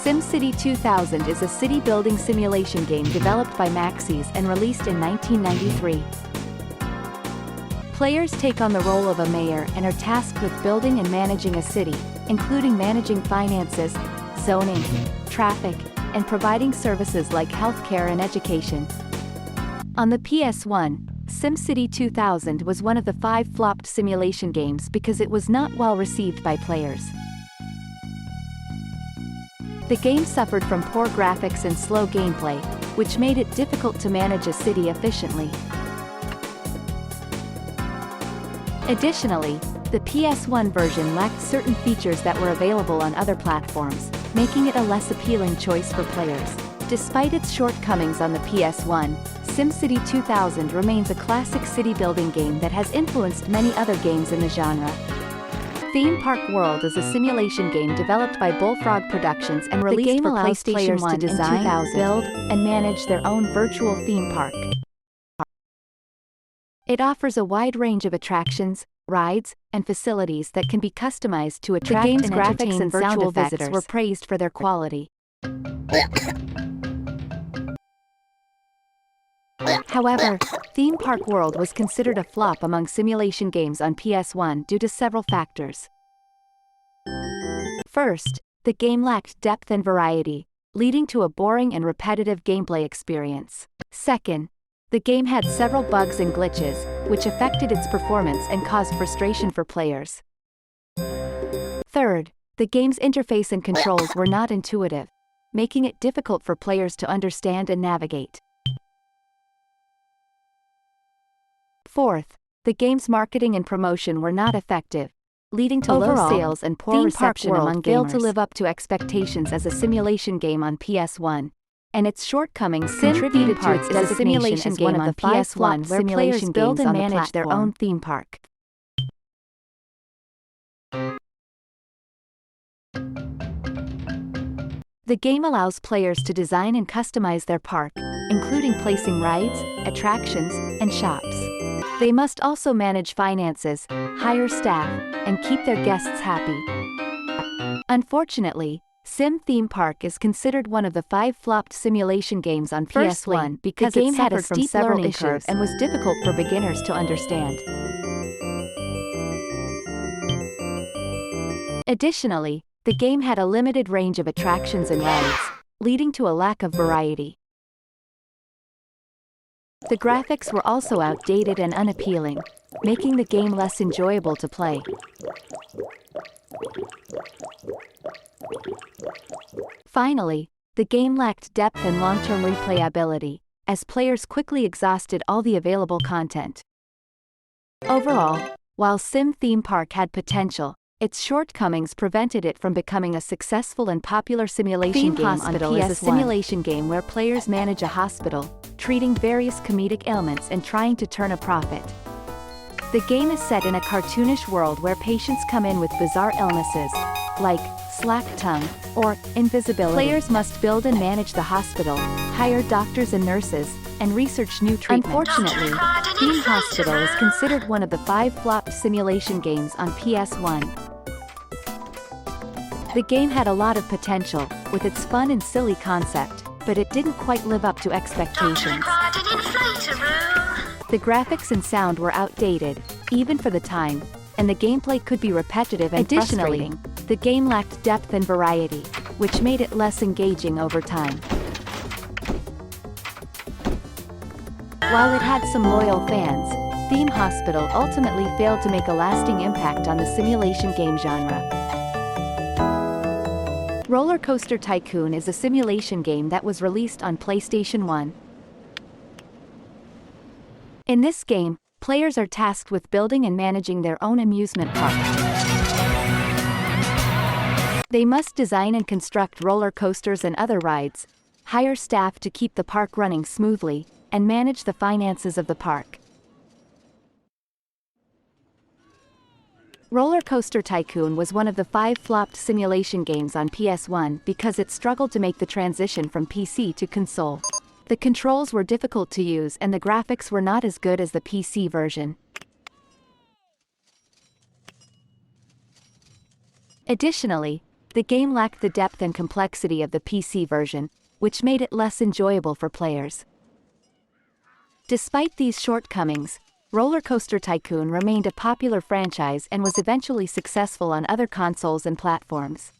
SimCity 2000 is a city-building simulation game developed by Maxis and released in 1993. Players take on the role of a mayor and are tasked with building and managing a city, including managing finances, zoning, traffic, and providing services like healthcare and education. On the PS1, SimCity 2000 was one of the 5 flopped simulation games because it was not well received by players. The game suffered from poor graphics and slow gameplay, which made it difficult to manage a city efficiently. Additionally, the PS1 version lacked certain features that were available on other platforms, making it a less appealing choice for players. Despite its shortcomings on the PS1, SimCity 2000 remains a classic city-building game that has influenced many other games in the genre. Theme Park World is a simulation game developed by Bullfrog Productions and released for PlayStation 1 to design, build, and manage their own virtual theme park. It offers a wide range of attractions, rides, and facilities that can be customized to attract and graphics and sound effects were praised for their quality. However, Theme Park World was considered a flop among simulation games on PS1 due to several factors. First, the game lacked depth and variety, leading to a boring and repetitive gameplay experience. Second, the game had several bugs and glitches, which affected its performance and caused frustration for players. Third, the game's interface and controls were not intuitive, making it difficult for players to understand and navigate. Fourth, the game's marketing and promotion were not effective, leading to low sales and poor reception among gamers. Failed to live up to expectations as a simulation game on PS1, and its shortcomings contributed to its designation as one of the PS1 where players build and manage their own theme park. The game allows players to design and customize their park, including placing rides, attractions, and shops. They must also manage finances, hire staff, and keep their guests happy. Unfortunately, Sim Theme Park is considered one of the 5 flopped simulation games on PS1 because the game had a steep learning curve and was difficult for beginners to understand. Additionally, the game had a limited range of attractions and rides, leading to a lack of variety. The graphics were also outdated and unappealing, making the game less enjoyable to play. Finally, the game lacked depth and long-term replayability, as players quickly exhausted all the available content. Overall, while Sim Theme Park had potential, its shortcomings prevented it from becoming a successful and popular simulation game on PS1. Theme Hospital is a simulation game where players manage a hospital, treating various comedic ailments and trying to turn a profit. The game is set in a cartoonish world where patients come in with bizarre illnesses, like slack tongue or invisibility. Players must build and manage the hospital, hire doctors and nurses, and research new treatments. Unfortunately, Theme Hospital is considered one of the 5 flopped simulation games on PS1. The game had a lot of potential, with its fun and silly concept, but it didn't quite live up to expectations. The graphics and sound were outdated, even for the time, and the gameplay could be repetitive and frustrating. The game lacked depth and variety, which made it less engaging over time. While it had some loyal fans, Theme Hospital ultimately failed to make a lasting impact on the simulation game genre. Roller Coaster Tycoon is a simulation game that was released on PlayStation 1. In this game, players are tasked with building and managing their own amusement park. They must design and construct roller coasters and other rides, hire staff to keep the park running smoothly, and manage the finances of the park. Roller Coaster Tycoon was one of the 5 flopped simulation games on PS1 because it struggled to make the transition from PC to console. The controls were difficult to use and the graphics were not as good as the PC version. Additionally, The game lacked the depth and complexity of the PC version, which made it less enjoyable for players. Despite these shortcomings, Roller Coaster Tycoon remained a popular franchise and was eventually successful on other consoles and platforms.